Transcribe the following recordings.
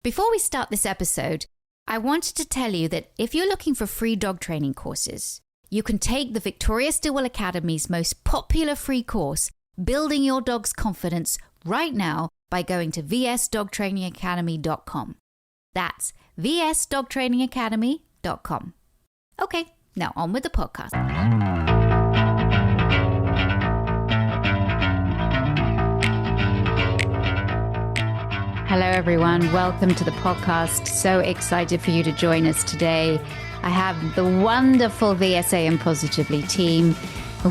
Before we start this episode, I wanted to tell you that if you're looking for free dog training courses, you can take the Victoria Stilwell Academy's most popular free course, Building Your Dog's Confidence, right now by going to vsdogtrainingacademy.com. That's vsdogtrainingacademy.com. Okay, now on with the podcast. Hello, everyone. Welcome to the podcast. So excited for you to join us today. I have the wonderful VSA and Positively team.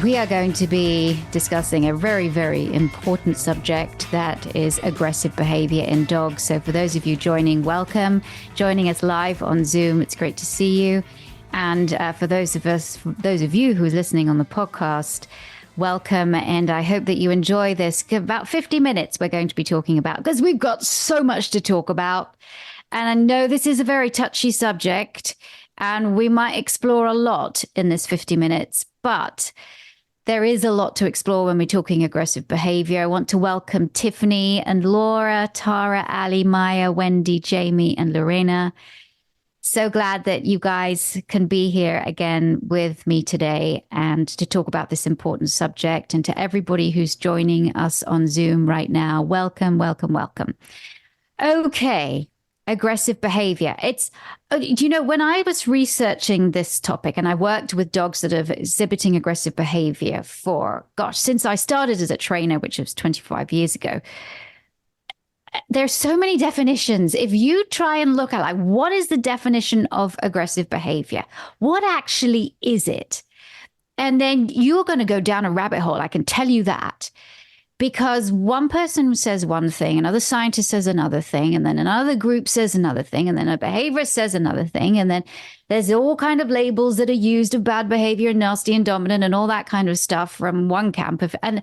We are going to be discussing a very, very important subject that is aggressive behavior in dogs. So for those of you joining, welcome. Joining us live on Zoom, it's great to see you. And for those of you who are listening on the podcast, welcome, and I hope that you enjoy this. About 50 minutes we're going to be talking about, because we've got so much to talk about. And I know this is a very touchy subject, and we might explore a lot in this 50 minutes, but there is a lot to explore when we're talking aggressive behavior. I want to welcome Tiffany and Laura, Tara, Ali, Maya, Wendy, Jamie, and Lorena. So glad that you guys can be here again with me today and to talk about this important subject. And to everybody who's joining us on Zoom right now, welcome, welcome, welcome. Okay, aggressive behavior. When I was researching this topic, and I worked with dogs that are exhibiting aggressive behavior since I started as a trainer, which was 25 years ago. There's so many definitions. If you try and look at what is the definition of aggressive behavior? What actually is it? And then you're going to go down a rabbit hole. I can tell you that, because one person says one thing, another scientist says another thing, and then another group says another thing, and then a behaviorist says another thing. And then there's all kind of labels that are used of bad behavior, nasty and dominant, and all that kind of stuff from one camp. And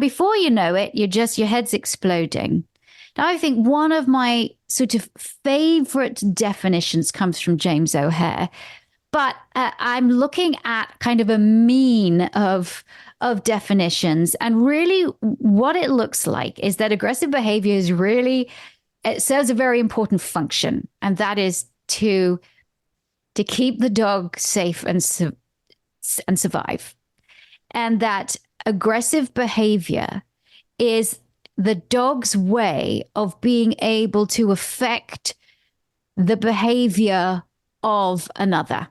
before you know it, your head's exploding. Now, I think one of my sort of favorite definitions comes from James O'Hare, but I'm looking at kind of a mean of definitions. And really what it looks like is that aggressive behavior it serves a very important function, and that is to keep the dog safe and survive. And that aggressive behavior is the dog's way of being able to affect the behavior of another.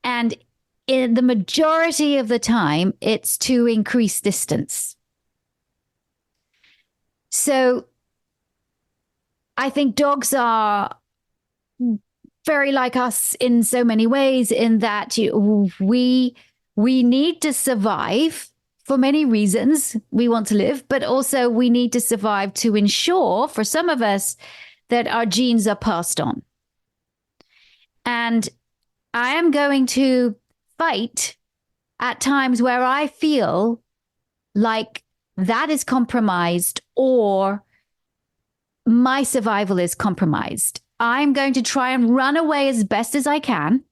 And in the majority of the time, it's to increase distance. So I think dogs are very like us in so many ways, in that we need to survive. For many reasons, we want to live, but also we need to survive to ensure, for some of us, that our genes are passed on. And I am going to fight at times where I feel like that is compromised or my survival is compromised. I'm going to try and run away as best as I can.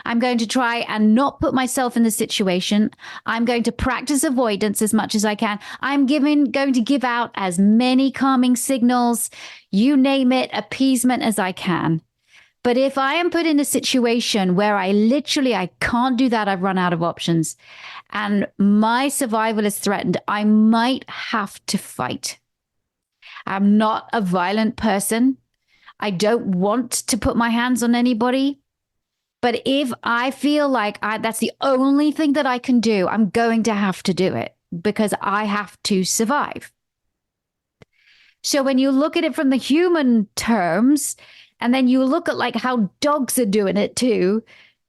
I'm going to try and not put myself in the situation. I'm going to practice avoidance as much as I can. I'm going to give out as many calming signals, you name it, appeasement as I can. But if I am put in a situation where I can't do that, I've run out of options, and my survival is threatened, I might have to fight. I'm not a violent person. I don't want to put my hands on anybody. But if I feel like that's the only thing that I can do, I'm going to have to do it, because I have to survive. So when you look at it from the human terms, and then you look at how dogs are doing it too,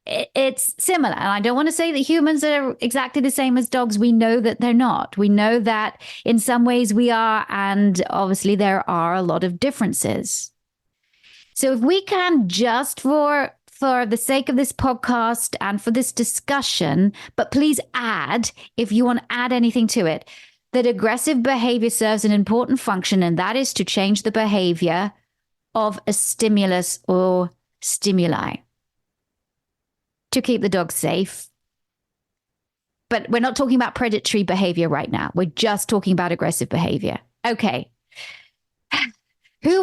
it's similar. And I don't want to say that humans are exactly the same as dogs. We know that they're not. We know that in some ways we are, and obviously there are a lot of differences. So if we can, just for the sake of this podcast and for this discussion, but please add, if you want to add anything to it, that aggressive behavior serves an important function, and that is to change the behavior of a stimulus or stimuli to keep the dog safe. But we're not talking about predatory behavior right now. We're just talking about aggressive behavior. Okay.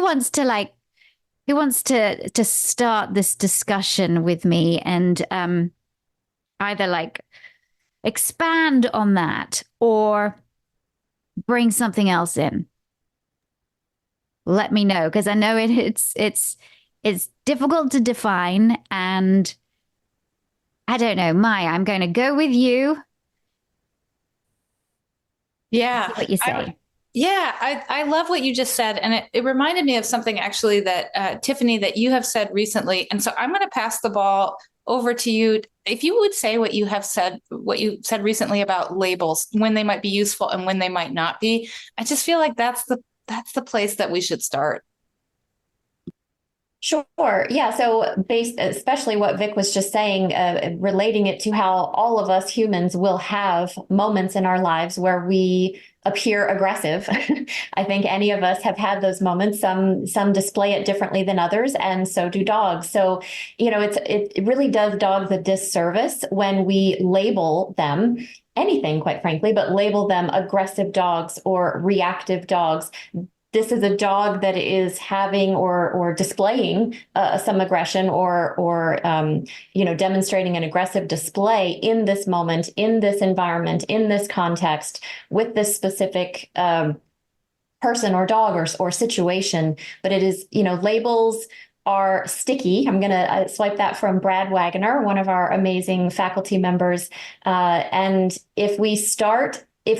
wants to start this discussion with me and either like expand on that or bring something else in? Let me know, because I know it's difficult to define, and I don't know. Maya, I'm going to go with you. Yeah. See what you say. I love what you just said. And it reminded me of something actually that, Tiffany, that you have said recently. And so I'm going to pass the ball over to you. If you would say what you said recently about labels, when they might be useful and when they might not be. I just feel like that's the place that we should start. Sure. Yeah. So, based, especially what Vic was just saying, relating it to how all of us humans will have moments in our lives where we appear aggressive. I think any of us have had those moments. Some display it differently than others, and so do dogs. So, it really does dogs a disservice when we label them anything, quite frankly, but label them aggressive dogs or reactive dogs. This is a dog that is having or displaying some aggression or demonstrating an aggressive display in this moment, in this environment, in this context, with this specific person or dog or situation. But it is, labels are sticky. I'm going to swipe that from Brad Wagner, one of our amazing faculty members. And if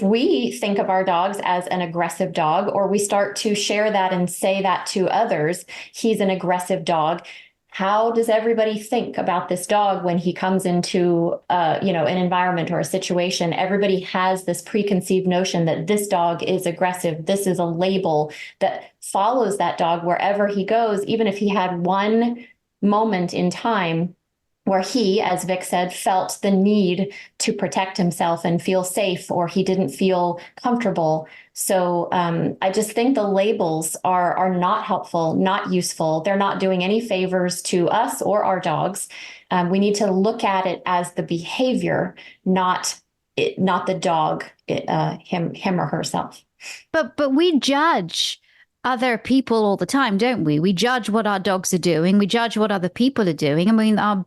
we think of our dogs as an aggressive dog, or we start to share that and say that to others, he's an aggressive dog. How does everybody think about this dog when he comes into, an environment or a situation? Everybody has this preconceived notion that this dog is aggressive. This is a label that follows that dog wherever he goes, even if he had one moment in time where he, as Vic said, felt the need to protect himself and feel safe, or he didn't feel comfortable. So I just think the labels are not helpful, not useful. They're not doing any favors to us or our dogs. We need to look at it as the behavior, not the dog, him or herself. But we judge other people all the time, don't we? We judge what our dogs are doing. We judge what other people are doing. I mean, our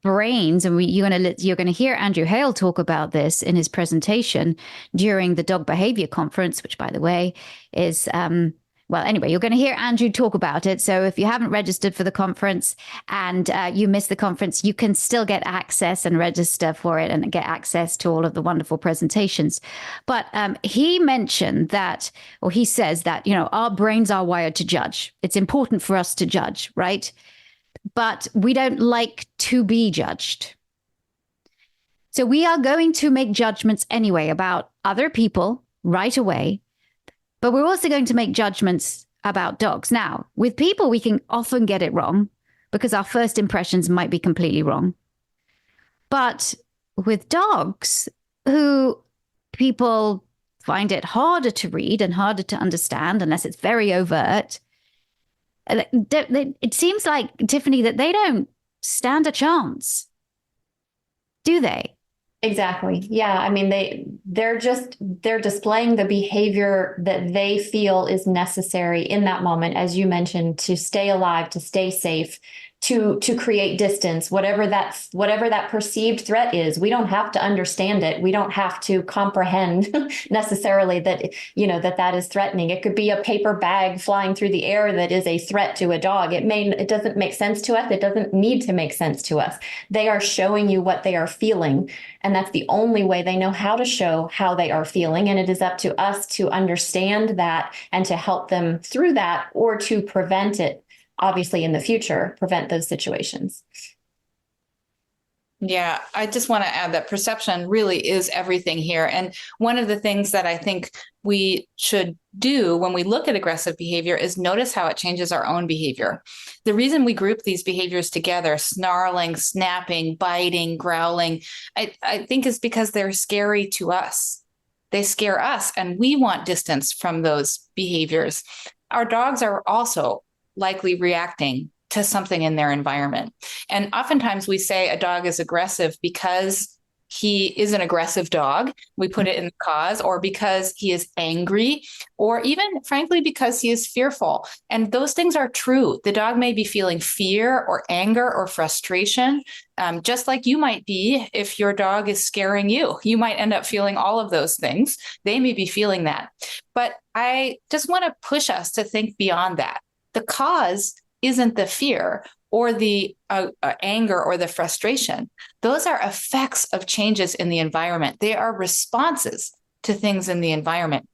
brains, and you're going to hear Andrew Hale talk about this in his presentation during the Dog Behavior Conference, which, by the way, is well, anyway, you're going to hear Andrew talk about it. So if you haven't registered for the conference and you missed the conference, you can still get access and register for it and get access to all of the wonderful presentations. But he mentioned that, or he says that, our brains are wired to judge. It's important for us to judge, right? But we don't like to be judged. So we are going to make judgments anyway about other people right away. But we're also going to make judgments about dogs. Now, with people, we can often get it wrong because our first impressions might be completely wrong. But with dogs, who people find it harder to read and harder to understand unless it's very overt, it seems like, Tiffany, that they don't stand a chance, do they? Exactly. Yeah. I mean, they're displaying the behavior that they feel is necessary in that moment, as you mentioned, to stay alive, to stay safe, to create distance, whatever that perceived threat is. We don't have to understand it. We don't have to comprehend necessarily that, that is threatening. It could be a paper bag flying through the air that is a threat to a dog. It doesn't make sense to us. It doesn't need to make sense to us. They are showing you what they are feeling. And that's the only way they know how to show how they are feeling. And it is up to us to understand that and to help them through that, or to prevent it, obviously, in the future, prevent those situations. Yeah, I just want to add that perception really is everything here. And one of the things that I think we should do when we look at aggressive behavior is notice how it changes our own behavior. The reason we group these behaviors together, snarling, snapping, biting, growling, I think is because they're scary to us. They scare us, and we want distance from those behaviors. Our dogs are also likely reacting to something in their environment. And oftentimes we say a dog is aggressive because he is an aggressive dog, we put it in the cause, or because he is angry, or even frankly, because he is fearful. And those things are true. The dog may be feeling fear or anger or frustration, just like you might be if your dog is scaring you. You might end up feeling all of those things. They may be feeling that. But I just want to push us to think beyond that. The cause isn't the fear or the anger or the frustration. Those are effects of changes in the environment. They are responses to things in the environment.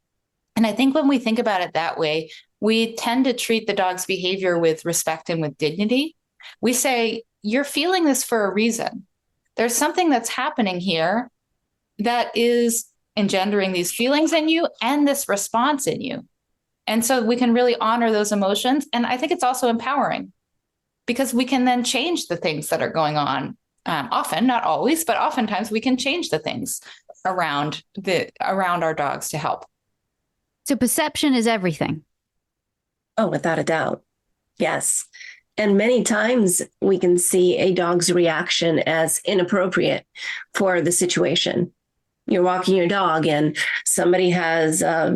And I think when we think about it that way, we tend to treat the dog's behavior with respect and with dignity. We say, you're feeling this for a reason. There's something that's happening here that is engendering these feelings in you and this response in you. And so we can really honor those emotions. And I think it's also empowering, because we can then change the things that are going on. Often, not always, but oftentimes we can change the things around our dogs to help. So perception is everything. Oh, without a doubt. Yes. And many times we can see a dog's reaction as inappropriate for the situation. You're walking your dog and somebody has, a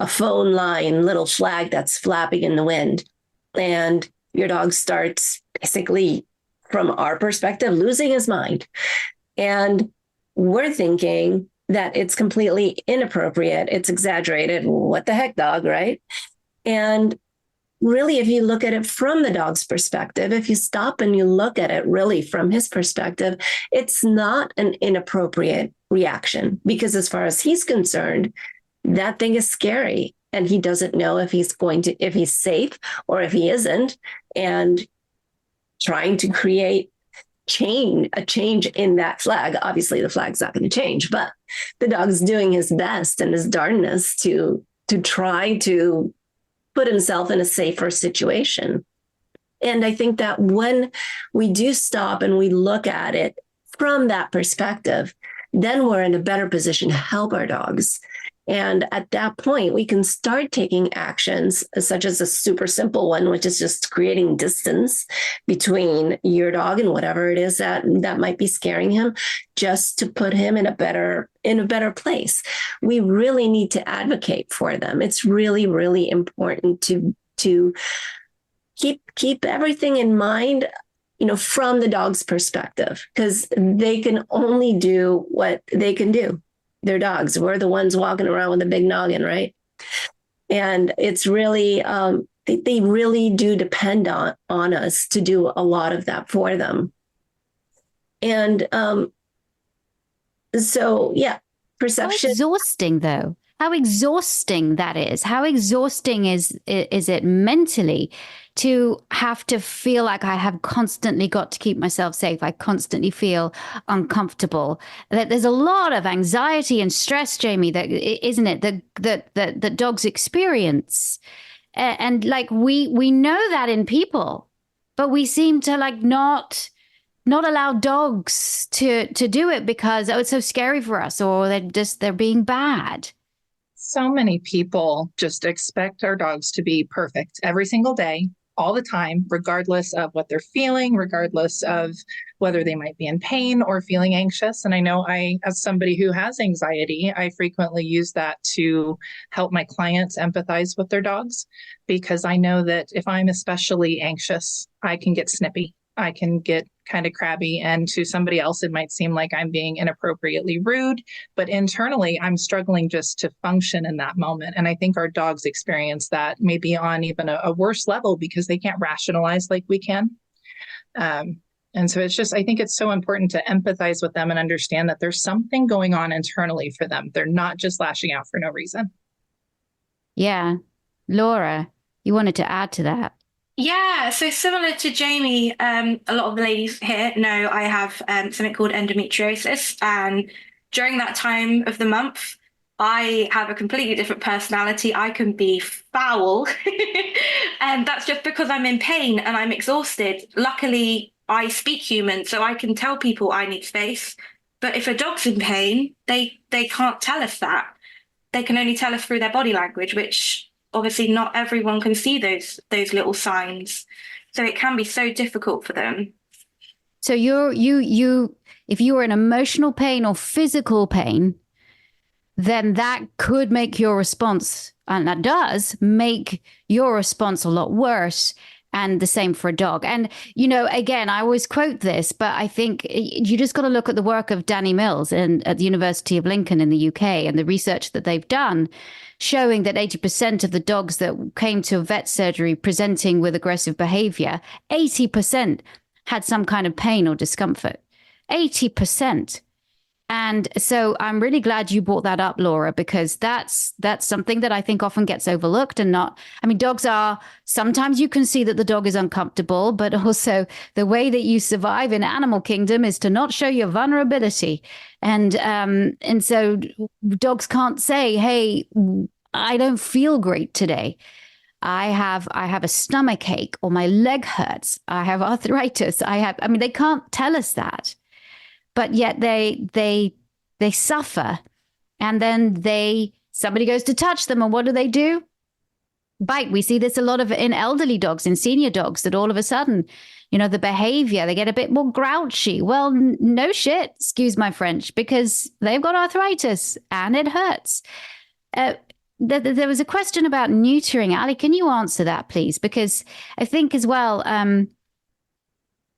phone line, little flag that's flapping in the wind. And your dog starts basically, from our perspective, losing his mind. And we're thinking that it's completely inappropriate. It's exaggerated. What the heck, dog, right? And really, if you look at it from the dog's perspective, if you stop and you look at it really from his perspective, it's not an inappropriate reaction, because as far as he's concerned, that thing is scary. And he doesn't know if he's safe or if he isn't, and trying to create a change in that flag. Obviously, the flag's not going to change, but the dog's doing his best and his darndest to try to put himself in a safer situation. And I think that when we do stop and we look at it from that perspective, then we're in a better position to help our dogs. And at that point, we can start taking actions, such as a super simple one, which is just creating distance between your dog and whatever it is that might be scaring him, just to put him in a better place. We really need to advocate for them. It's really, really important to keep everything in mind, from the dog's perspective, because they can only do what they can do. They're dogs. We're the ones walking around with a big noggin, right? And it's really, they really do depend on us to do a lot of that for them. And perception. How exhausting, though. How exhausting that is. How exhausting is it mentally to have to feel like I have constantly got to keep myself safe. I constantly feel uncomfortable. That there's a lot of anxiety and stress, Jamie, that isn't it, that dogs experience. And like we know that in people, but we seem to not allow dogs to do it because it's so scary for us, or they're being bad. So many people just expect our dogs to be perfect every single day, all the time, regardless of what they're feeling, regardless of whether they might be in pain or feeling anxious. And I know as somebody who has anxiety, I frequently use that to help my clients empathize with their dogs, because I know that if I'm especially anxious, I can get snippy. I can get kind of crabby, and to somebody else, it might seem like I'm being inappropriately rude, but internally I'm struggling just to function in that moment. And I think our dogs experience that maybe on even a worse level, because they can't rationalize like we can. And so I think it's so important to empathize with them and understand that there's something going on internally for them. They're not just lashing out for no reason. Yeah. Laura, you wanted to add to that. Yeah, so similar to Jamie, a lot of the ladies here know I have something called endometriosis. And during that time of the month, I have a completely different personality. I can be foul. And that's just because I'm in pain and I'm exhausted. Luckily, I speak human, so I can tell people I need space. But if a dog's in pain, they can't tell us that. They can only tell us through their body language, which obviously not everyone can see those little signs. So it can be so difficult for them. So if you were in emotional pain or physical pain, then that could make your response, and that does make your response a lot worse. And the same for a dog. And, again, I always quote this, but I think you just got to look at the work of Danny Mills at the University of Lincoln in the UK and the research that they've done, showing that 80% of the dogs that came to vet surgery presenting with aggressive behavior, 80% had some kind of pain or discomfort. 80%. And so I'm really glad you brought that up, Laura, because that's something that I think often gets overlooked dogs are, sometimes you can see that the dog is uncomfortable, but also the way that you survive in animal kingdom is to not show your vulnerability. And so dogs can't say, hey, I don't feel great today. I have a stomach ache, or my leg hurts. I have arthritis. They can't tell us that. But yet they suffer, and then somebody goes to touch them, and what do? Bite. We see this a lot in elderly dogs, in senior dogs, that all of a sudden, the behavior, they get a bit more grouchy. Well, no shit, excuse my French, because they've got arthritis and it hurts. There was a question about neutering. Ali, can you answer that, please? Because I think as well,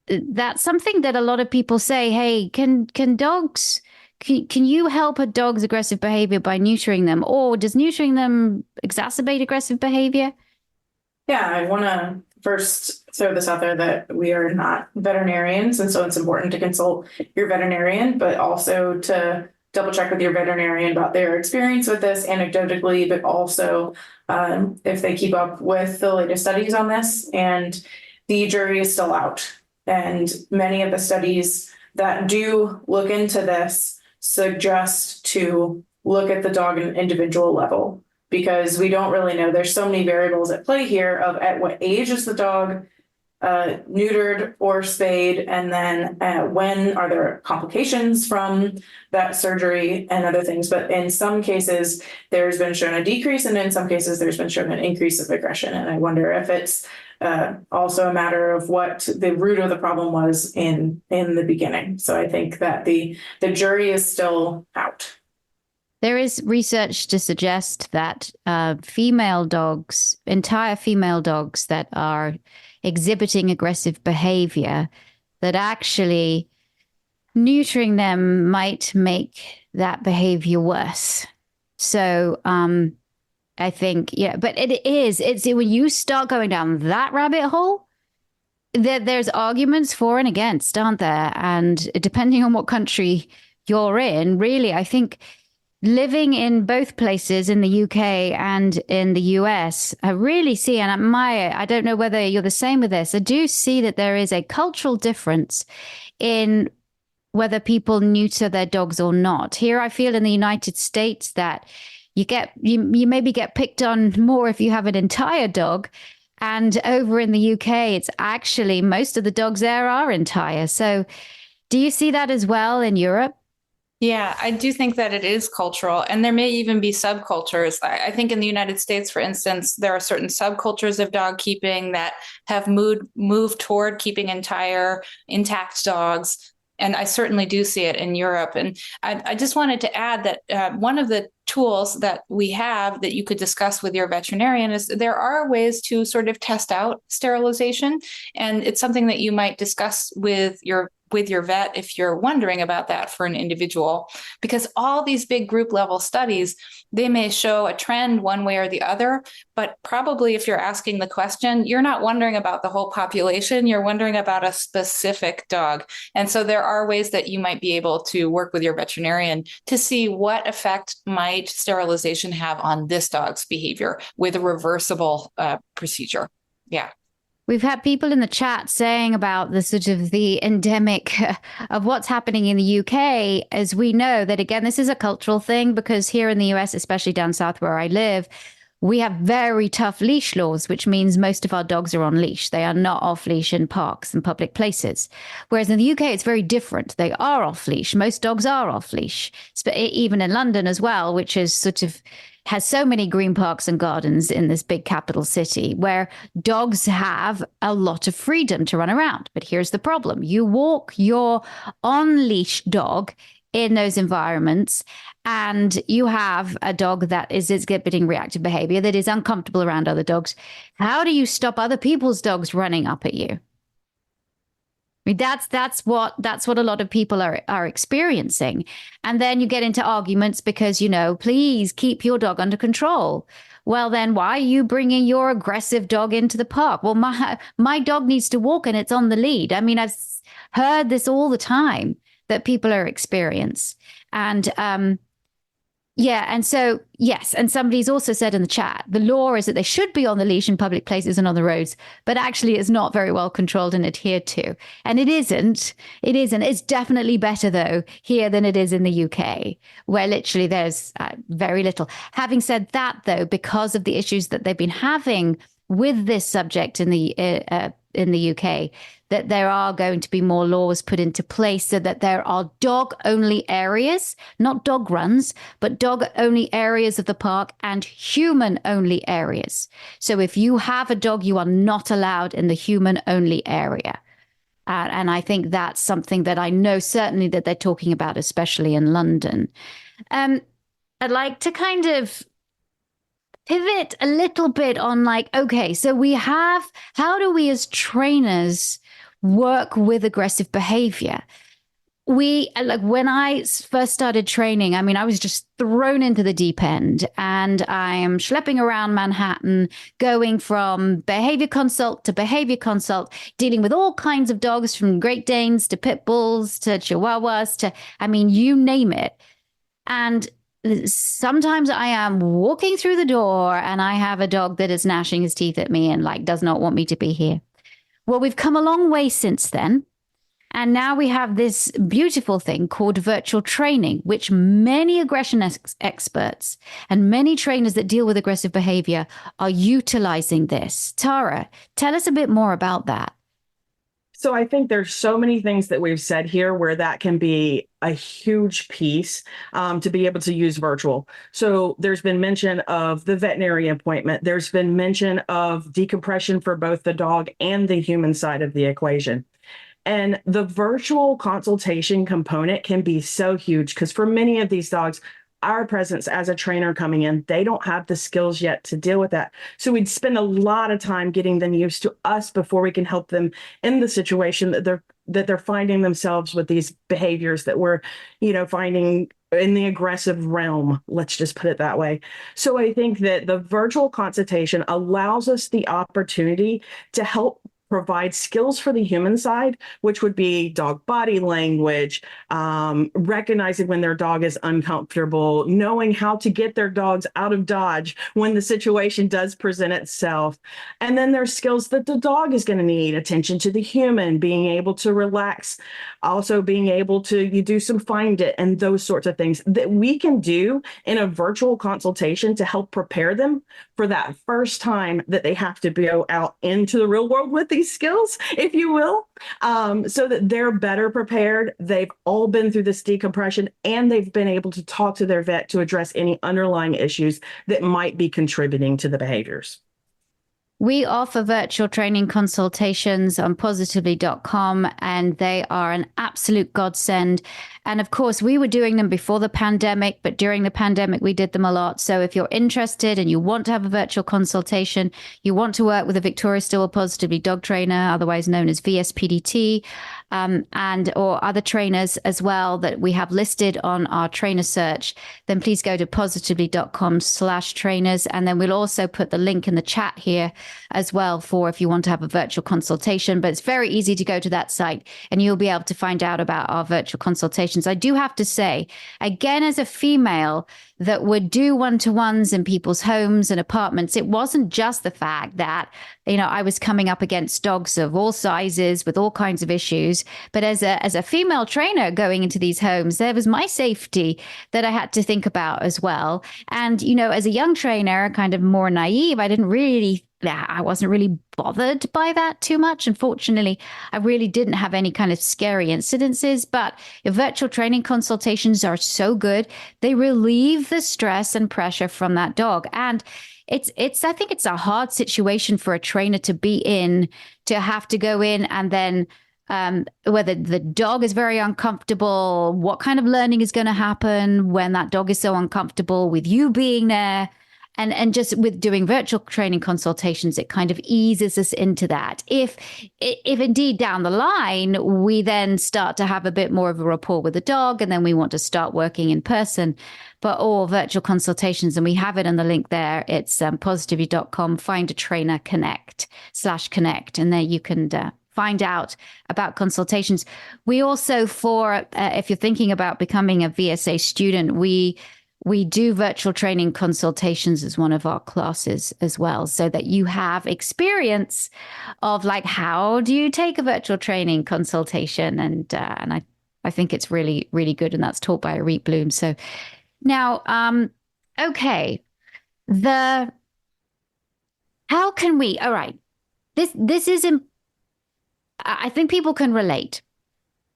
that's something that a lot of people say, hey, can you help a dog's aggressive behavior by neutering them? Or does neutering them exacerbate aggressive behavior? Yeah, I want to first throw this out there that we are not veterinarians. And so it's important to consult your veterinarian, but also to double check with your veterinarian about their experience with this anecdotally, but also if they keep up with the latest studies on this. And the jury is still out. And many of the studies that do look into this suggest to look at the dog at an individual level, because we don't really know. There's so many variables at play here of at what age is the dog neutered or spayed, and then when are there complications from that surgery and other things. But in some cases, there's been shown a decrease, and in some cases, there's been shown an increase of aggression. And I wonder if it's also a matter of what the root of the problem was in the beginning. So I think that the jury is still out. There is research to suggest that female dogs, entire female dogs that are exhibiting aggressive behavior, that actually neutering them might make that behavior worse. So I think, but it's when you start going down that rabbit hole, there's arguments for and against, aren't there? And depending on what country you're in, really, I think living in both places, in the UK and in the US, I really see, and I don't know whether you're the same with this, I do see that there is a cultural difference in whether people neuter their dogs or not. Here, I feel in the United States that you maybe get picked on more if you have an entire dog. And over in the UK, it's actually most of the dogs there are entire. So do you see that as well in Europe? Yeah, I do think that it is cultural, and there may even be subcultures. I think in the United States, for instance, there are certain subcultures of dog keeping that have moved toward keeping entire intact dogs. And I certainly do see it in Europe. And I just wanted to add that one of the tools that we have that you could discuss with your veterinarian is there are ways to sort of test out sterilization. And it's something that you might discuss with your vet if you're wondering about that for an individual, because all these big group level studies, they may show a trend one way or the other, but probably if you're asking the question, you're not wondering about the whole population, you're wondering about a specific dog. And so there are ways that you might be able to work with your veterinarian to see what effect might sterilization have on this dog's behavior with a reversible procedure. Yeah. We've had people in the chat saying about the sort of the endemic of what's happening in the UK, as we know that, again, this is a cultural thing, because here in the US, especially down south where I live, we have very tough leash laws, which means most of our dogs are on leash. They are not off leash in parks and public places. Whereas in the UK, it's very different. They are off leash. Most dogs are off leash, even in London as well, which is sort of has so many green parks and gardens in this big capital city where dogs have a lot of freedom to run around. But here's the problem. You walk your on-leash dog in those environments, and you have a dog that is exhibiting reactive behavior, that is uncomfortable around other dogs. How do you stop other people's dogs running up at you? I mean, that's what a lot of people are experiencing. And then you get into arguments because, please keep your dog under control. Well, then why are you bringing your aggressive dog into the park? Well, my dog needs to walk and it's on the lead. I mean, I've heard this all the time that people are experiencing. And and so, yes. And somebody's also said in the chat, the law is that they should be on the leash in public places and on the roads, but actually it's not very well controlled and adhered to. And it isn't. It's definitely better, though, here than it is in the UK, where literally there's very little. Having said that, though, because of the issues that they've been having with this subject in the UK, that there are going to be more laws put into place so that there are dog-only areas, not dog runs, but dog-only areas of the park and human-only areas. So if you have a dog, you are not allowed in the human-only area. And I think that's something that I know certainly that they're talking about, especially in London. I'd like to kind of pivot a little bit on okay, so how do we as trainers work with aggressive behavior? When I first started training, I mean, I was just thrown into the deep end, and I am schlepping around Manhattan, going from behavior consult to behavior consult, dealing with all kinds of dogs, from Great Danes to Pit Bulls to Chihuahuas to, I mean, you name it. And sometimes I am walking through the door and I have a dog that is gnashing his teeth at me and does not want me to be here. Well, we've come a long way since then. And now we have this beautiful thing called virtual training, which many aggression experts and many trainers that deal with aggressive behavior are utilizing this. Tara, tell us a bit more about that. So I think there's so many things that we've said here where that can be a huge piece to be able to use virtual. So there's been mention of the veterinary appointment. There's been mention of decompression for both the dog and the human side of the equation. And the virtual consultation component can be so huge because for many of these dogs, our presence as a trainer coming in, they don't have the skills yet to deal with that. So we'd spend a lot of time getting them used to us before we can help them in the situation that they're finding themselves with these behaviors that we're, finding in the aggressive realm. Let's just put it that way. So I think that the virtual consultation allows us the opportunity to help provide skills for the human side, which would be dog body language, recognizing when their dog is uncomfortable, knowing how to get their dogs out of dodge when the situation does present itself. And then there's skills that the dog is going to need: attention to the human, being able to relax, also being able to you do some find it and those sorts of things that we can do in a virtual consultation to help prepare them for that first time that they have to go out into the real world with these skills, if you will, so that they're better prepared. They've all been through this decompression and they've been able to talk to their vet to address any underlying issues that might be contributing to the behaviors. We offer virtual training consultations on positively.com, and they are an absolute godsend. And of course, we were doing them before the pandemic, but during the pandemic, we did them a lot. So if you're interested and you want to have a virtual consultation, you want to work with a Victoria Stillwell Positively dog trainer, otherwise known as VSPDT, or other trainers as well that we have listed on our trainer search, then please go to positively.com/trainers. And then we'll also put the link in the chat here as well for if you want to have a virtual consultation. But it's very easy to go to that site and you'll be able to find out about our virtual consultations. I do have to say, again, as a female that would do one-to-ones in people's homes and apartments, it wasn't just the fact that, you know, I was coming up against dogs of all sizes with all kinds of issues. But as a female trainer going into these homes, there was my safety that I had to think about as well. And, you know, as a young trainer, kind of more naive, I wasn't really bothered by that too much. Unfortunately, I really didn't have any kind of scary incidences, but your virtual training consultations are so good. They relieve the stress and pressure from that dog. And I think it's a hard situation for a trainer to be in, to have to go in and then whether the dog is very uncomfortable, what kind of learning is going to happen when that dog is so uncomfortable with you being there. And just with doing virtual training consultations, it kind of eases us into that. If indeed down the line, we then start to have a bit more of a rapport with the dog, and then we want to start working in person, but all virtual consultations, and we have it in the link there. It's positively.com, find a trainer connect, and there you can find out about consultations. We also, if you're thinking about becoming a VSA student, we do virtual training consultations as one of our classes as well, so that you have experience of like, how do you take a virtual training consultation? And I think it's really, really good. And that's taught by Arit Bloom. So now, okay, how can we, all right, this is, I think people can relate.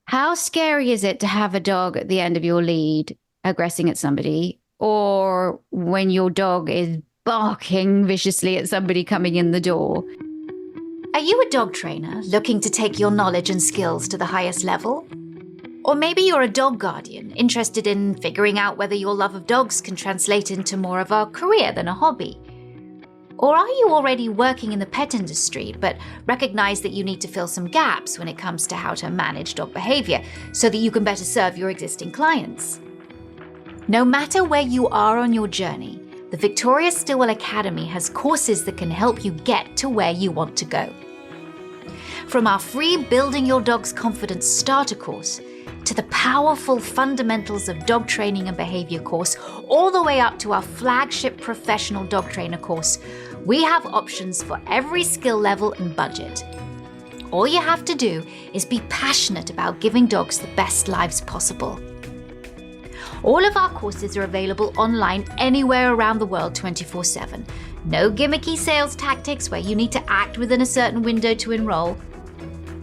How scary is it to have a dog at the end of your lead aggressing at somebody, or when your dog is barking viciously at somebody coming in the door? Are you a dog trainer looking to take your knowledge and skills to the highest level? Or maybe you're a dog guardian interested in figuring out whether your love of dogs can translate into more of a career than a hobby. Or are you already working in the pet industry but recognize that you need to fill some gaps when it comes to how to manage dog behavior so that you can better serve your existing clients? No matter where you are on your journey, the Victoria Stilwell Academy has courses that can help you get to where you want to go. From our free Building Your Dog's Confidence Starter course, to the powerful Fundamentals of Dog Training and Behavior course, all the way up to our flagship Professional Dog Trainer course, we have options for every skill level and budget. All you have to do is be passionate about giving dogs the best lives possible. All of our courses are available online anywhere around the world 24/7. No gimmicky sales tactics where you need to act within a certain window to enroll.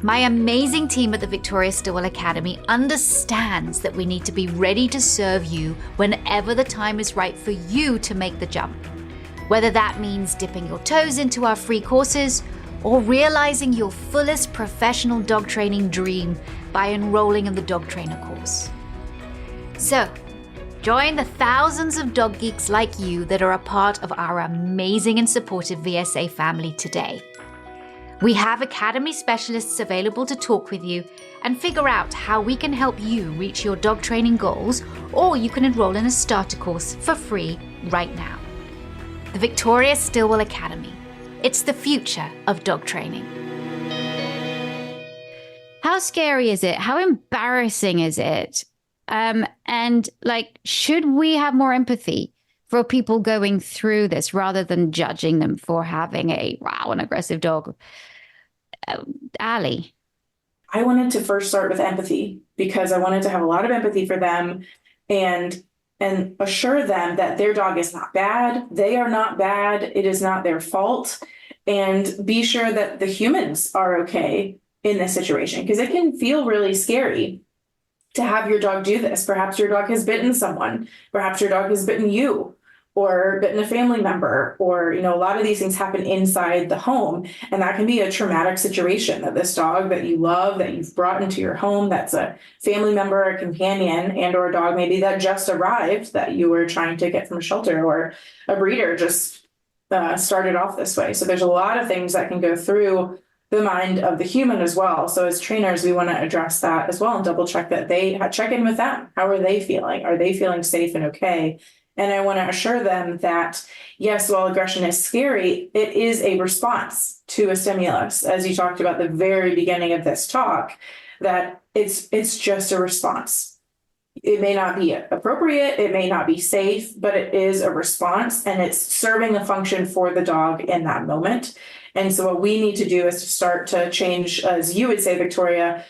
My amazing team at the Victoria Stilwell Academy understands that we need to be ready to serve you whenever the time is right for you to make the jump. Whether that means dipping your toes into our free courses or realizing your fullest professional dog training dream by enrolling in the dog trainer course. So, join the thousands of dog geeks like you that are a part of our amazing and supportive VSA family today. We have Academy specialists available to talk with you and figure out how we can help you reach your dog training goals, or you can enroll in a starter course for free right now. The Victoria Stilwell Academy. It's the future of dog training. How scary is it? How embarrassing is it? And like, should we have more empathy for people going through this rather than judging them for having an aggressive dog? Ali. I wanted to first start with empathy because I wanted to have a lot of empathy for them and assure them that their dog is not bad. They are not bad. It is not their fault. And be sure that the humans are okay in this situation, because it can feel really scary to have your dog do this. Perhaps your dog has bitten someone. Perhaps your dog has bitten you or bitten a family member, or, a lot of these things happen inside the home. And that can be a traumatic situation, that this dog that you love, that you've brought into your home, that's a family member, a companion, and or a dog maybe that just arrived that you were trying to get from a shelter, or a breeder just started off this way. So there's a lot of things that can go through the mind of the human as well. So as trainers, we want to address that as well and double check that they check in with them. How are they feeling? Are they feeling safe and okay? And I want to assure them that, yes, while aggression is scary, it is a response to a stimulus. As you talked about at the very beginning of this talk, that it's just a response. It may not be appropriate, it may not be safe, but it is a response, and it's serving a function for the dog in that moment. And so what we need to do is to start to change, as you would say, Victoria,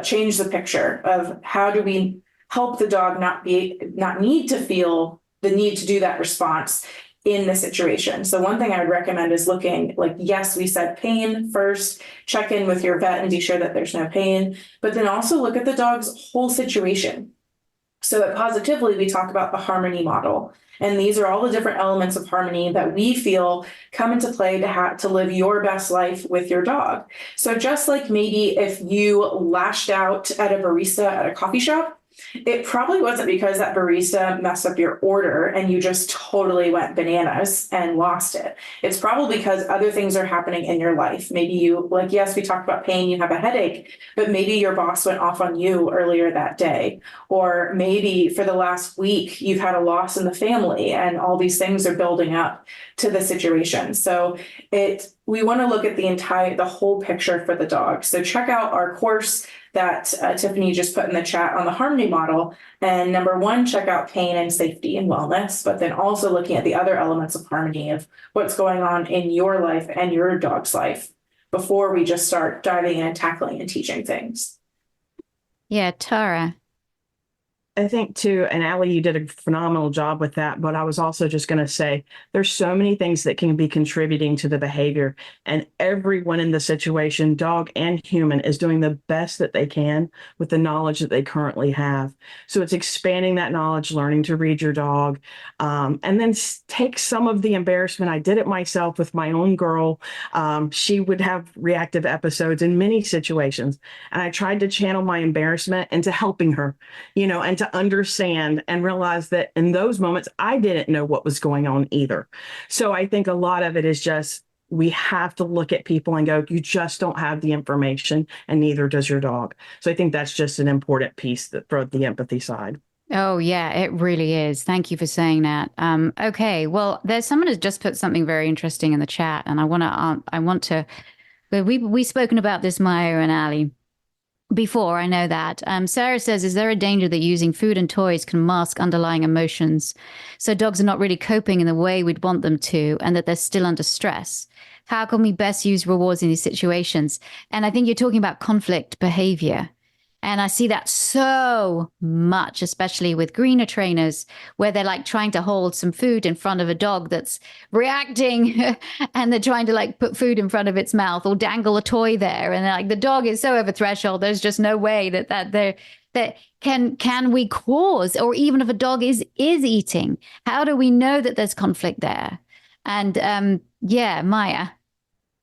change the picture of how do we help the dog not need to feel the need to do that response in the situation. So one thing I would recommend is looking like, yes, we said pain first, check in with your vet and be sure that there's no pain, but then also look at the dog's whole situation. So at Positively, we talk about the harmony model. And these are all the different elements of harmony that we feel come into play to live your best life with your dog. So just like maybe if you lashed out at a barista at a coffee shop, it probably wasn't because that barista messed up your order and you just totally went bananas and lost it. It's probably because other things are happening in your life. Maybe you, like, yes, we talked about pain, you have a headache, but maybe your boss went off on you earlier that day. Or maybe for the last week, you've had a loss in the family and all these things are building up to the situation. So we want to look at the whole picture for the dog. So check out our course that Tiffany just put in the chat on the harmony model. And number one, check out pain and safety and wellness, but then also looking at the other elements of harmony of what's going on in your life and your dog's life before we just start diving in and tackling and teaching things. Yeah, Tara. I think too, and Allie, you did a phenomenal job with that, but I was also just going to say there's so many things that can be contributing to the behavior, and everyone in the situation, dog and human, is doing the best that they can with the knowledge that they currently have. So it's expanding that knowledge, learning to read your dog, and then take some of the embarrassment. I did it myself with my own girl. She would have reactive episodes in many situations, and I tried to channel my embarrassment into helping her, and to understand and realize that in those moments, I didn't know what was going on either. So I think a lot of it is just, we have to look at people and go, you just don't have the information, and neither does your dog. So I think that's just an important piece for the empathy side. Oh, yeah, it really is. Thank you for saying that. Okay, well, there's someone who's just put something very interesting in the chat, and we've spoken about this, Maya and Ali, before, I know that. Sarah says, is there a danger that using food and toys can mask underlying emotions? So dogs are not really coping in the way we'd want them to, and that they're still under stress. How can we best use rewards in these situations? And I think you're talking about conflict behavior. And I see that so much, especially with greener trainers, where they're like trying to hold some food in front of a dog that's reacting and they're trying to like put food in front of its mouth or dangle a toy there. And like the dog is so over threshold. There's just no way that can we cause, or even if a dog is eating, how do we know that there's conflict there? And yeah, Maya.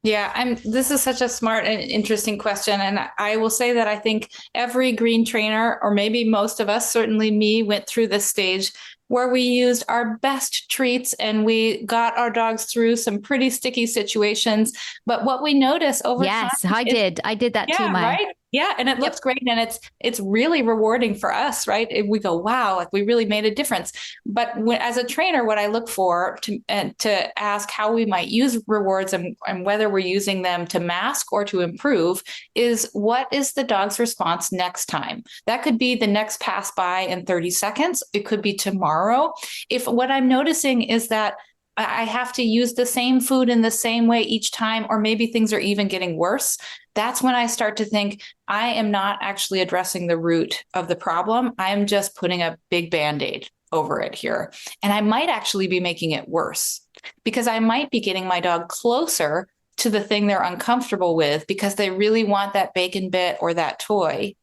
Yeah, this is such a smart and interesting question. And I will say that I think every green trainer, or maybe most of us, certainly me, went through this stage where we used our best treats and we got our dogs through some pretty sticky situations. But what we notice over time. Yes, I did that too, Maya. Right? Yeah, and it looks great, and it's really rewarding for us, right? We go, wow, like we really made a difference. But as a trainer, what I look for to ask how we might use rewards and whether we're using them to mask or to improve is, what is the dog's response next time? That could be the next pass by in 30 seconds. It could be tomorrow. If what I'm noticing is that I have to use the same food in the same way each time, or maybe things are even getting worse, that's when I start to think I am not actually addressing the root of the problem. I'm just putting a big Band-Aid over it here. And I might actually be making it worse, because I might be getting my dog closer to the thing they're uncomfortable with because they really want that bacon bit or that toy.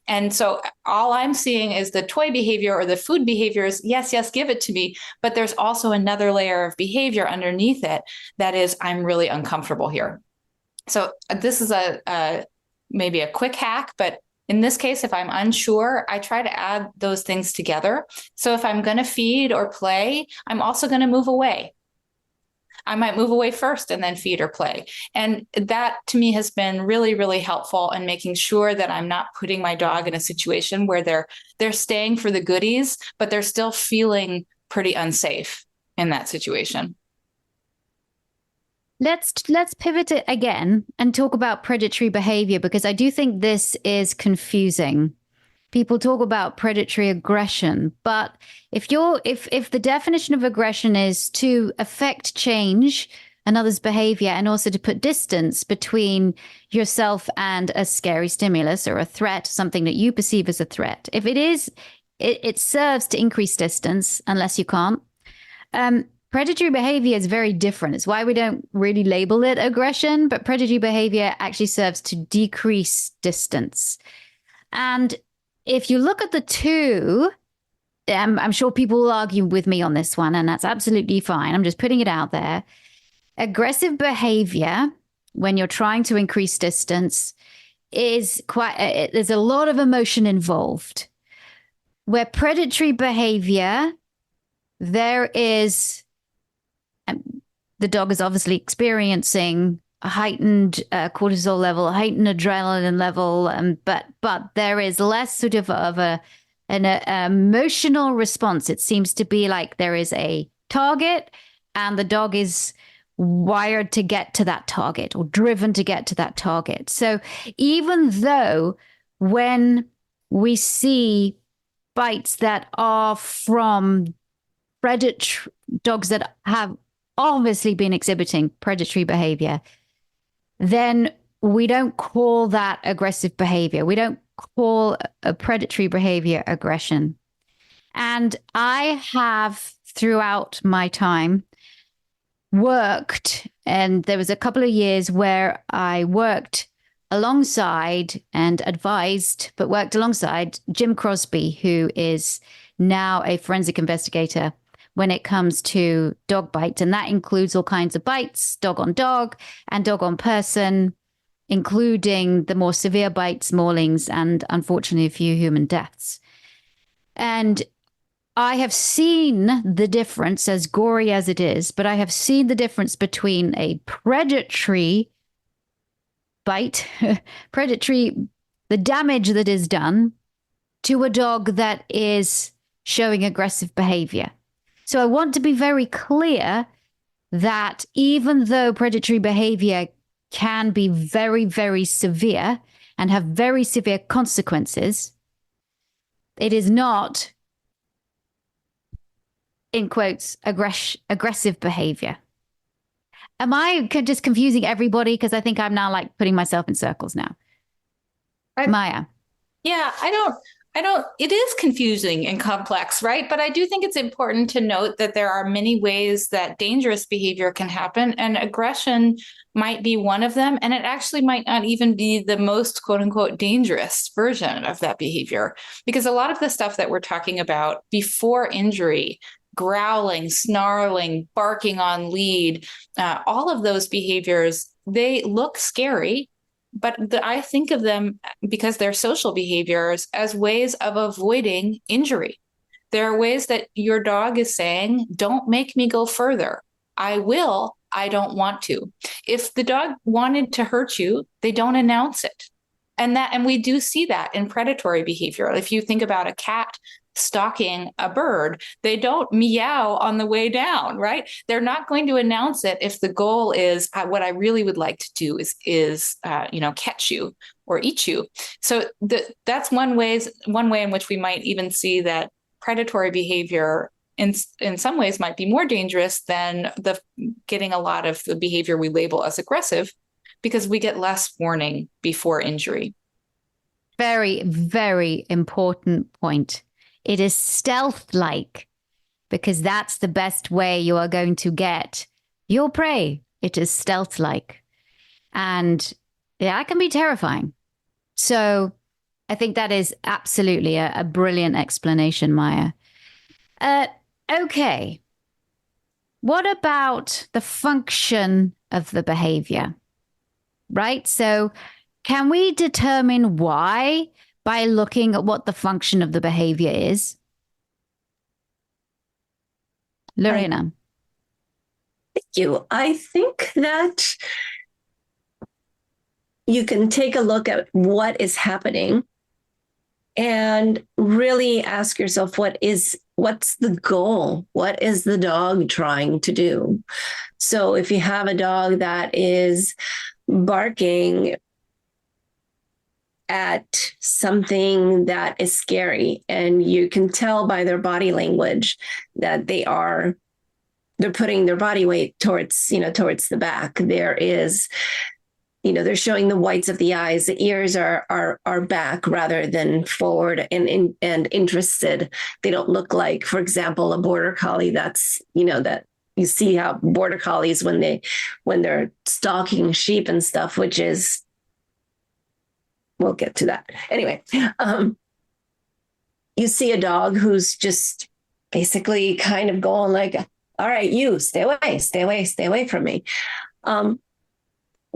And so all I'm seeing is the toy behavior or the food behavior is, yes, give it to me. But there's also another layer of behavior underneath it that is, I'm really uncomfortable here. So this is maybe a quick hack, but in this case, if I'm unsure, I try to add those things together. So if I'm going to feed or play, I'm also going to move away. I might move away first and then feed or play. And that to me has been really, really helpful in making sure that I'm not putting my dog in a situation where they're staying for the goodies, but they're still feeling pretty unsafe in that situation. Let's pivot it again and talk about predatory behavior, because I do think this is confusing. People talk about predatory aggression, but if the definition of aggression is to affect change another's behavior and also to put distance between yourself and a scary stimulus or a threat, something that you perceive as a threat, if it is, it serves to increase distance unless you can't. Predatory behavior is very different. It's why we don't really label it aggression, but predatory behavior actually serves to decrease distance. And if you look at the two, I'm sure people will argue with me on this one, and that's absolutely fine. I'm just putting it out there. Aggressive behavior, when you're trying to increase distance, is there's a lot of emotion involved. Where predatory behavior, there is, the dog is obviously experiencing a heightened cortisol level, a heightened adrenaline level, but there is less sort of an emotional response. It seems to be like there is a target, and the dog is wired to get to that target or driven to get to that target. So even though when we see bites that are from predatory dogs that have obviously been exhibiting predatory behavior, then we don't call that aggressive behavior. We don't call a predatory behavior aggression. And I have, throughout my time, worked, and there was a couple of years where I worked alongside and advised, but worked alongside Jim Crosby, who is now a forensic investigator when it comes to dog bites. And that includes all kinds of bites, dog on dog and dog on person, including the more severe bites, maulings, and unfortunately a few human deaths. And I have seen the difference, as gory as it is, but I have seen the difference between a predatory bite, the damage that is done to a dog that is showing aggressive behavior. So I want to be very clear that even though predatory behavior can be very, very severe and have very severe consequences, it is not, in quotes, aggressive behavior. Am I just confusing everybody? Because I think I'm now like putting myself in circles now. Maya. Yeah, I don't, it is confusing and complex, right? But I do think it's important to note that there are many ways that dangerous behavior can happen, and aggression might be one of them. And it actually might not even be the most quote unquote dangerous version of that behavior, because a lot of the stuff that we're talking about before injury, growling, snarling, barking on lead, all of those behaviors, they look scary. But I think of them, because they're social behaviors, as ways of avoiding injury. There are ways that your dog is saying, don't make me go further. I will. I don't want to. If the dog wanted to hurt you, they don't announce it. And we do see that in predatory behavior. If you think about a cat stalking a bird, they don't meow on the way down, right? They're not going to announce it if the goal is, what I really would like to do is catch you or eat you. So that's one way in which we might even see that predatory behavior in some ways might be more dangerous than getting a lot of the behavior we label as aggressive, because we get less warning before injury. Very, very important point. It is stealth-like, because that's the best way you are going to get your prey. It is stealth-like. And that can be terrifying. So I think that is absolutely a brilliant explanation, Maya. Okay. What about the function of the behavior? Right? So can we determine why by looking at what the function of the behavior is? Lorena. Thank you. I think that you can take a look at what is happening and really ask yourself, what is what's the goal? What is the dog trying to do? So if you have a dog that is barking at something that is scary, and you can tell by their body language that they're putting their body weight towards the back. There is, they're showing the whites of the eyes. The ears are back rather than forward and interested. They don't look like, for example, a border collie. That's, that you see how border collies, when they're stalking sheep and stuff, which is, we'll get to that. Anyway, you see a dog who's just basically kind of going like, all right, you stay away from me.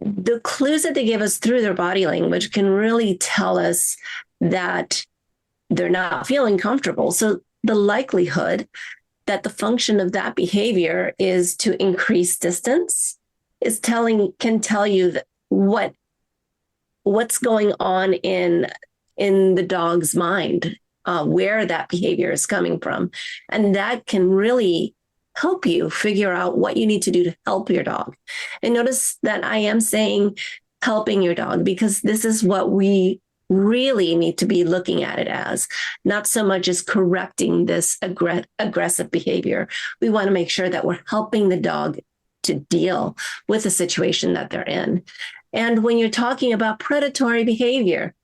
The clues that they give us through their body language can really tell us that they're not feeling comfortable. So the likelihood that the function of that behavior is to increase distance can tell you that what's going on in the dog's mind, where that behavior is coming from. And that can really help you figure out what you need to do to help your dog. And notice that I am saying helping your dog, because this is what we really need to be looking at it as, not so much as correcting this aggressive behavior. We want to make sure that we're helping the dog to deal with the situation that they're in. And when you're talking about predatory behavior,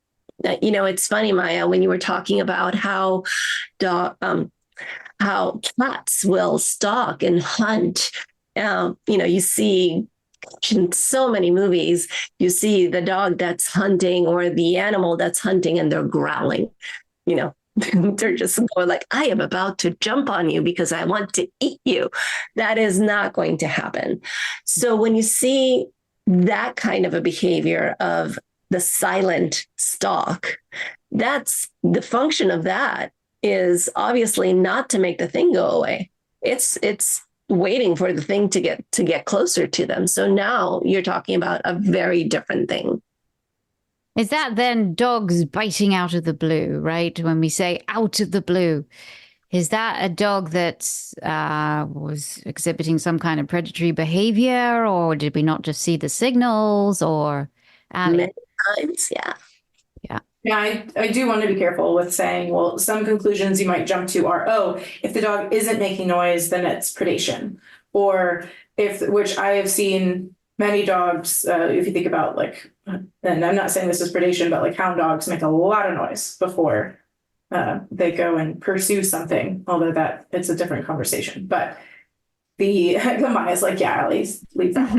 it's funny, Maya, when you were talking about how cats will stalk and hunt. You see in so many movies, you see the dog that's hunting or the animal that's hunting, and they're growling. They're just going like, I am about to jump on you because I want to eat you. That is not going to happen. So when you see that kind of a behavior of the silent stalk, that's the function of that is obviously not to make the thing go away. It's waiting for the thing to get closer to them. So now you're talking about a very different thing. Is that then dogs biting out of the blue, right? When we say out of the blue, is that a dog that was exhibiting some kind of predatory behavior, or did we not just see the signals? Or many times, yeah. Yeah, I do want to be careful with saying, well, some conclusions you might jump to are, if the dog isn't making noise, then it's predation. Or which I have seen many dogs, if you think about like, and I'm not saying this is predation, but like hound dogs make a lot of noise before they go and pursue something, although it's a different conversation. But the Maya's like, yeah, at least leave that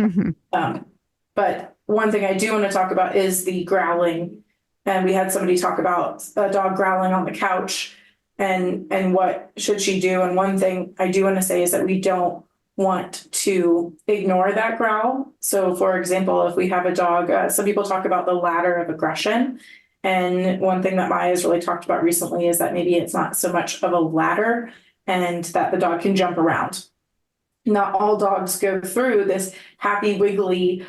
one. But one thing I do want to talk about is the growling. And we had somebody talk about a dog growling on the couch and what should she do. And one thing I do want to say is that we don't want to ignore that growl. So for example, if we have a dog, some people talk about the ladder of aggression. And one thing that Maya has really talked about recently is that maybe it's not so much of a ladder and that the dog can jump around. Not all dogs go through this happy, wiggly,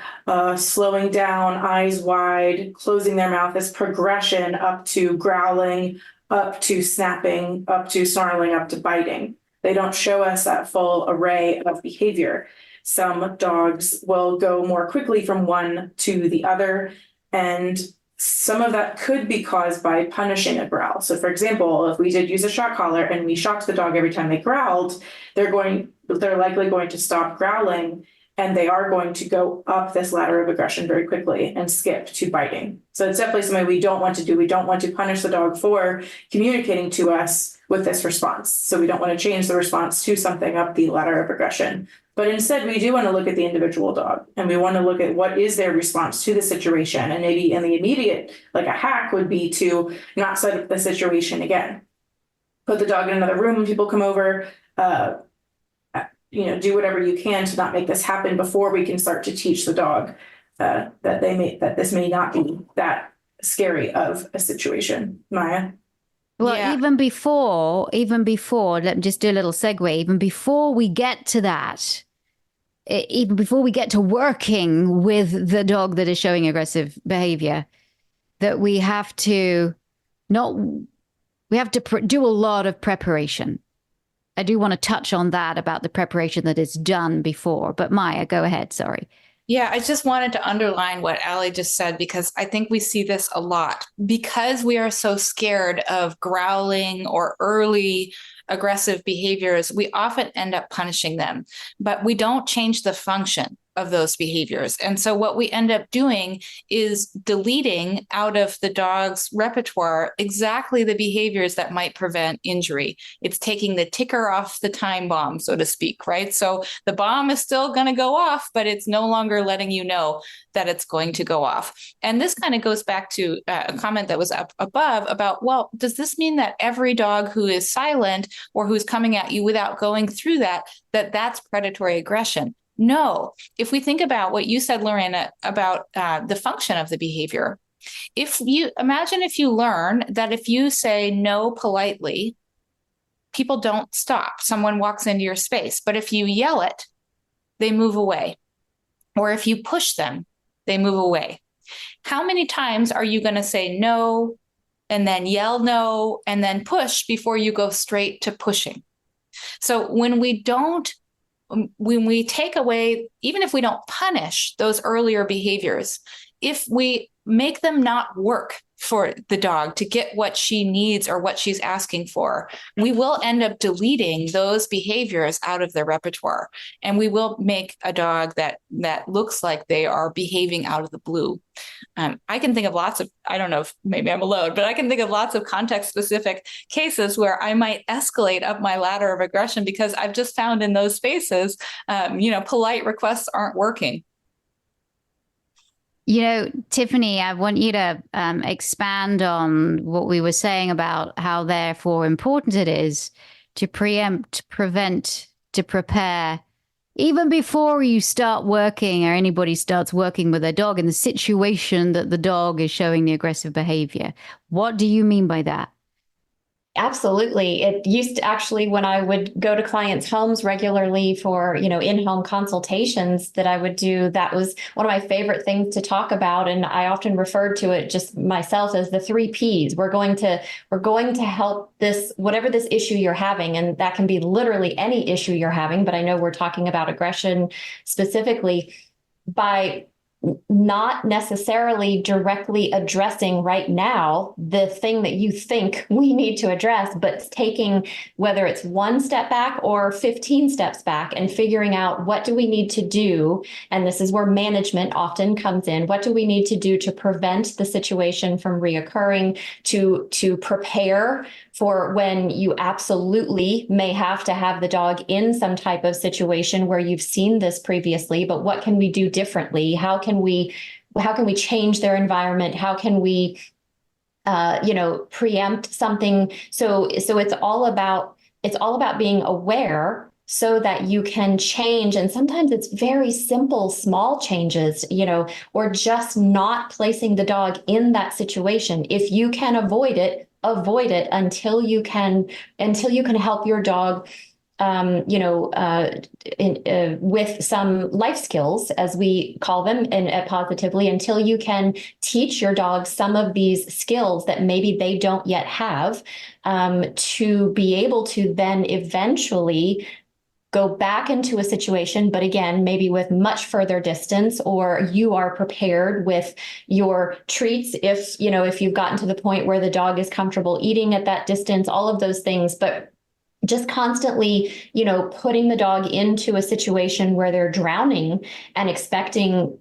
slowing down, eyes wide, closing their mouth, this progression up to growling, up to snapping, up to snarling, up to biting. They don't show us that full array of behavior. Some dogs will go more quickly from one to the other, and some of that could be caused by punishing a growl. So for example, if we did use a shock collar and we shocked the dog every time they growled, they're likely going to stop growling, and they are going to go up this ladder of aggression very quickly and skip to biting. So it's definitely something we don't want to do. We don't want to punish the dog for communicating to us with this response. So we don't want to change the response to something up the ladder of aggression. But instead, we do want to look at the individual dog, and we want to look at what is their response to the situation. And maybe in the immediate, like a hack would be to not set up the situation again. Put the dog in another room when people come over, do whatever you can to not make this happen before we can start to teach the dog that this may not be that scary of a situation. Maya? Well, Yeah. even before, let me just do a little segue. Even before we get to that, even before we get to working with the dog that is showing aggressive behavior, that we have to do a lot of preparation. I do want to touch on that about the preparation that is done before. But Maya, go ahead. Sorry. Yeah, I just wanted to underline what Allie just said, because I think we see this a lot. Because we are so scared of growling or early aggressive behaviors, we often end up punishing them, but we don't change the function of those behaviors. And so what we end up doing is deleting out of the dog's repertoire exactly the behaviors that might prevent injury. It's taking the ticker off the time bomb, so to speak, right? So the bomb is still going to go off, but it's no longer letting you know that it's going to go off. And this kind of goes back to a comment that was up above about, well, does this mean that every dog who is silent or who's coming at you without going through that's predatory aggression? No. If we think about what you said, Lorena, about the function of the behavior, if you learn that if you say no politely, people don't stop. Someone walks into your space. But if you yell it, they move away. Or if you push them, they move away. How many times are you going to say no and then yell no and then push before you go straight to pushing? So when we take away, even if we don't punish those earlier behaviors, if we make them not work for the dog to get what she needs or what she's asking for, we will end up deleting those behaviors out of their repertoire. And we will make a dog that looks like they are behaving out of the blue. I can think of lots of, I don't know if maybe I'm alone, but I can think of lots of context specific cases where I might escalate up my ladder of aggression because I've just found in those spaces, polite requests aren't working. Tiffany, I want you to expand on what we were saying about how therefore important it is to preempt, prevent, to prepare, even before you start working or anybody starts working with a dog in the situation that the dog is showing the aggressive behavior. What do you mean by that? Absolutely. It used to actually, when I would go to clients' homes regularly for, in-home consultations that I would do, that was one of my favorite things to talk about. And I often referred to it just myself as the 3 Ps. We're going to help this, whatever this issue you're having. And that can be literally any issue you're having, but I know we're talking about aggression specifically, by not necessarily directly addressing right now the thing that you think we need to address, but taking, whether it's 1 step back or 15 steps back, and figuring out what do we need to do. And this is where management often comes in. What do we need to do to prevent the situation from reoccurring, to prepare for when you absolutely may have to have the dog in some type of situation where you've seen this previously, but what can we do differently? How can we change their environment? How can we, preempt something? So it's all about being aware so that you can change. And sometimes it's very simple, small changes, or just not placing the dog in that situation. If you can avoid it until you can help your dog, with some life skills, as we call them, and positively, until you can teach your dog some of these skills that maybe they don't yet have, to be able to then eventually go back into a situation, but again, maybe with much further distance, or you are prepared with your treats if you've gotten to the point where the dog is comfortable eating at that distance, all of those things. But just constantly, putting the dog into a situation where they're drowning and expecting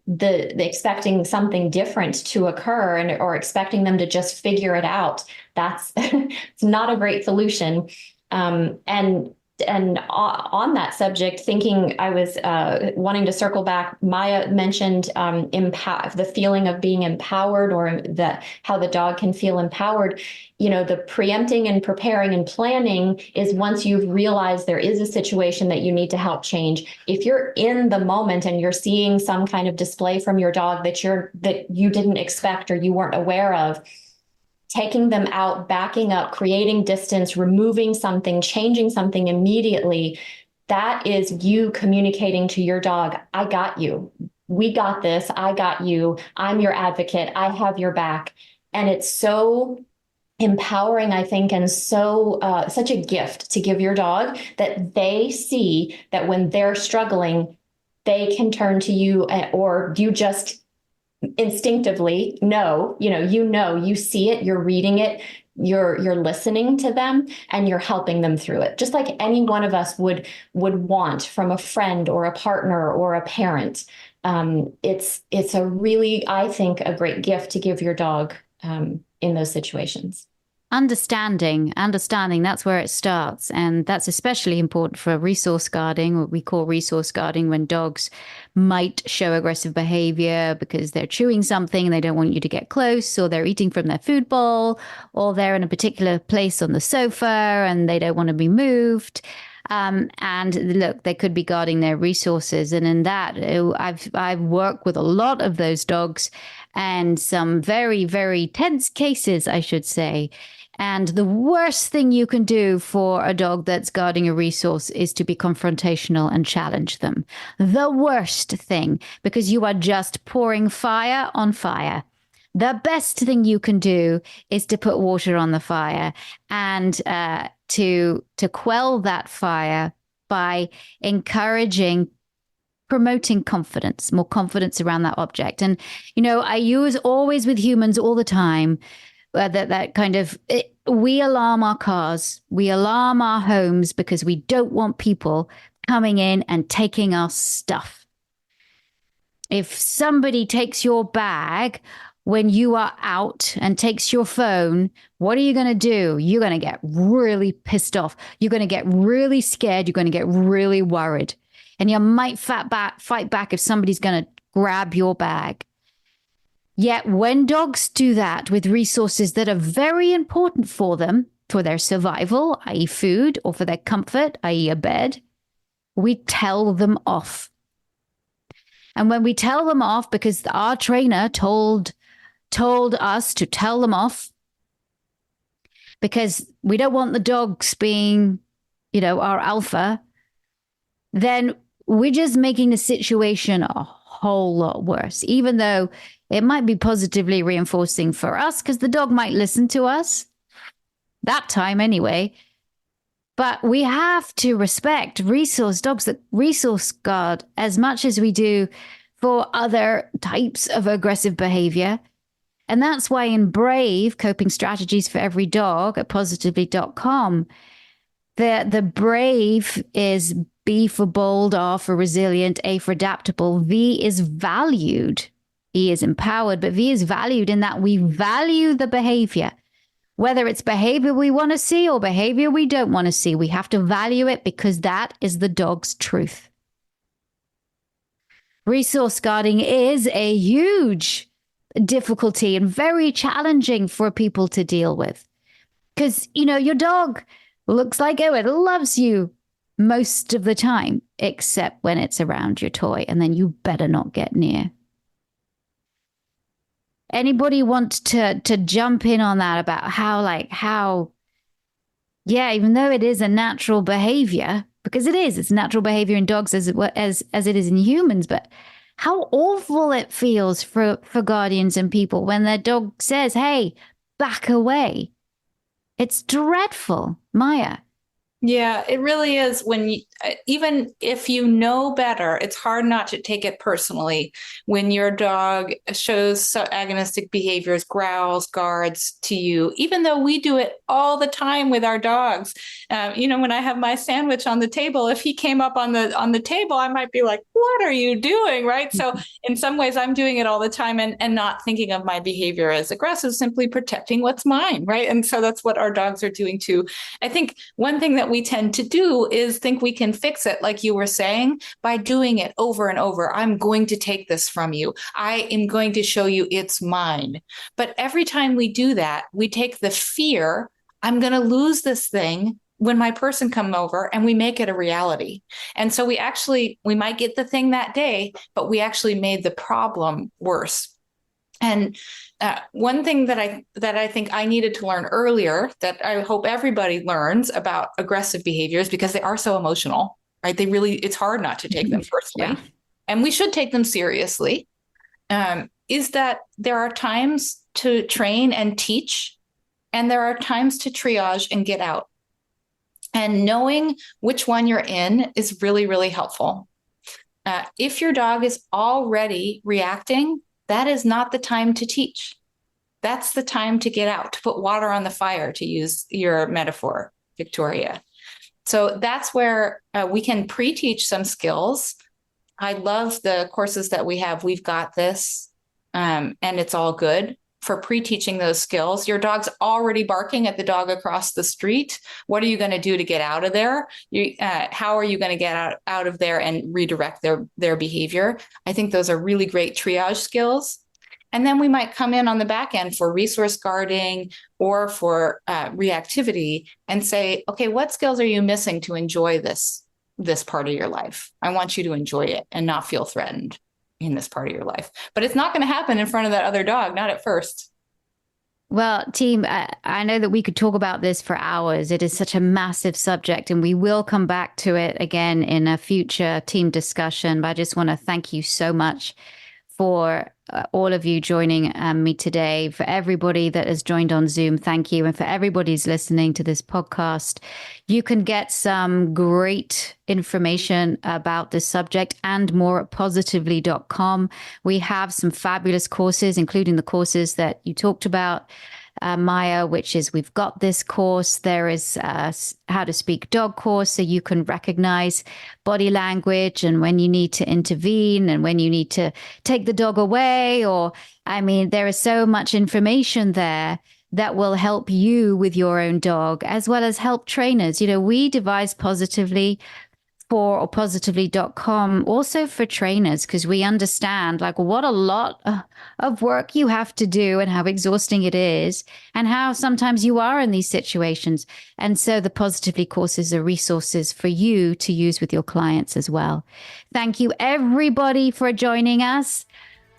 something different to occur, or expecting them to just figure it out. That's it's not a great solution. And on that subject, I was wanting to circle back. Maya mentioned the feeling of being empowered, or how the dog can feel empowered. The preempting and preparing and planning is once you've realized there is a situation that you need to help change. If you're in the moment and you're seeing some kind of display from your dog that you didn't expect or you weren't aware of, taking them out, backing up, creating distance, removing something, changing something immediately, that is you communicating to your dog, I got you. We got this. I got you. I'm your advocate. I have your back. And it's so empowering, I think, and so such a gift to give your dog, that they see that when they're struggling, they can turn to you, or you just instinctively know, you see it, you're reading it, you're listening to them, and you're helping them through it, just like any one of us would want from a friend or a partner or a parent. It's a really, I think, a great gift to give your dog in those situations. Understanding, that's where it starts. And that's especially important for resource guarding, what we call resource guarding, when dogs might show aggressive behavior because they're chewing something and they don't want you to get close, or they're eating from their food bowl, or they're in a particular place on the sofa and they don't want to be moved. And look, they could be guarding their resources. And in that, I've worked with a lot of those dogs, and some very, very tense cases, I should say. And the worst thing you can do for a dog that's guarding a resource is to be confrontational and challenge them. The worst thing, because you are just pouring fire on fire. The best thing you can do is to put water on the fire, and to quell that fire by promoting confidence, more confidence around that object. And, I use always with humans all the time, that kind of, we alarm our cars, we alarm our homes because we don't want people coming in and taking our stuff. If somebody takes your bag when you are out and takes your phone, what are you going to do? You're going to get really pissed off. You're going to get really scared. You're going to get really worried. And you might fight back if somebody's going to grab your bag. Yet when dogs do that with resources that are very important for them, for their survival, i.e. food, or for their comfort, i.e. a bed, we tell them off. And when we tell them off because our trainer told us to tell them off, because we don't want the dogs being, our alpha, then we're just making the situation a whole lot worse, even though it might be positively reinforcing for us because the dog might listen to us that time anyway. But we have to respect dogs that resource guard as much as we do for other types of aggressive behavior. And that's why in Brave, Coping Strategies for Every Dog at positively.com, the Brave is B for bold, R for resilient, A for adaptable, V is valued. E is empowered, but V is valued in that we value the behavior. Whether it's behavior we want to see or behavior we don't want to see, we have to value it because that is the dog's truth. Resource guarding is a huge difficulty and very challenging for people to deal with. Because, your dog looks like it loves you most of the time, except when it's around your toy, and then you better not get near. Anybody want to jump in on that about how, even though it is a natural behavior, because it's natural behavior in dogs as it is in humans, but how awful it feels for guardians and people when their dog says, hey, back away. It's dreadful, Maya. Yeah, it really is. Even if you know better, it's hard not to take it personally when your dog shows agonistic behaviors, growls, guards to you, even though we do it all the time with our dogs. When I have my sandwich on the table, if he came up on the table, I might be like, what are you doing? Right. So in some ways, I'm doing it all the time and not thinking of my behavior as aggressive, simply protecting what's mine. Right. And so that's what our dogs are doing too. I think one thing that we tend to do is think we can fix it, like you were saying, by doing it over and over. I'm going to take this from you. I am going to show you it's mine. But every time we do that, we take the fear, I'm going to lose this thing when my person come over, and we make it a reality. And so we might get the thing that day, but we actually made the problem worse. And one thing that I think I needed to learn earlier, that I hope everybody learns about aggressive behaviors, because they are so emotional, right? It's hard not to take them personally, and we should take them seriously, is that there are times to train and teach And there are times to triage and get out. And knowing which one you're in is really, really helpful. If your dog is already reacting, that is not the time to teach. That's the time to get out, to put water on the fire, to use your metaphor, Victoria. So that's where we can pre-teach some skills. I love the courses that we have. We've got this, and it's all good for pre-teaching those skills. Your dog's already barking at the dog across the street. What are you going to do to get out of there? How are you going to get out of there and redirect their behavior? I think those are really great triage skills. And then we might come in on the back end for resource guarding or for reactivity and say, okay, what skills are you missing to enjoy this part of your life? I want you to enjoy it and not feel threatened in this part of your life. But it's not going to happen in front of that other dog, not at first. Well, team, I know that we could talk about this for hours. It is such a massive subject, and we will come back to it again in a future team discussion. But I just want to thank you so much for all of you joining me today. For everybody that has joined on Zoom, thank you. And for everybody who's listening to this podcast, you can get some great information about this subject and more at positively.com. We have some fabulous courses, including the courses that you talked about, Maya, which is We've Got This course. There is How to Speak Dog course, so you can recognize body language and when you need to intervene and when you need to take the dog away. Or, I mean, there is so much information there that will help you with your own dog, as well as help trainers. You know, we devised Positively or positively.com also for trainers, because we understand like what a lot of work you have to do and how exhausting it is and how sometimes you are in these situations. And so the Positively courses are resources for you to use with your clients as well. Thank you everybody for joining us.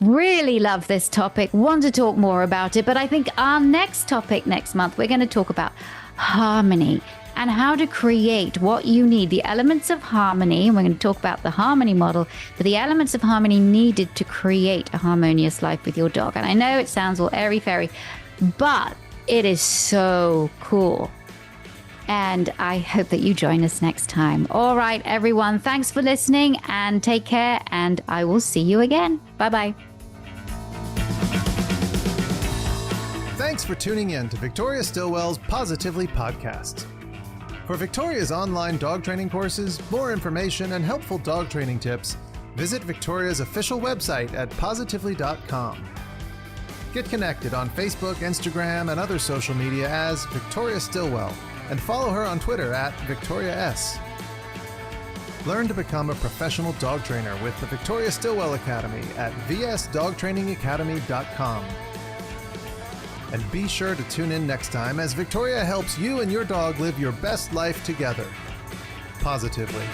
Really love this topic, want to talk more about it. But I think our next topic next month, we're going to talk about harmony and how to create what you need, the elements of harmony. And we're going to talk about the harmony model, but the elements of harmony needed to create a harmonious life with your dog. And I know it sounds all airy-fairy, but it is so cool. And I hope that you join us next time. All right, everyone, thanks for listening and take care. And I will see you again. Bye-bye. Thanks for tuning in to Victoria Stilwell's Positively podcast. For Victoria's online dog training courses, more information, and helpful dog training tips, visit Victoria's official website at positively.com. Get connected on Facebook, Instagram, and other social media as Victoria Stilwell, and follow her on Twitter at Victoria S. Learn to become a professional dog trainer with the Victoria Stilwell Academy at vsdogtrainingacademy.com. And be sure to tune in next time as Victoria helps you and your dog live your best life together. Positively.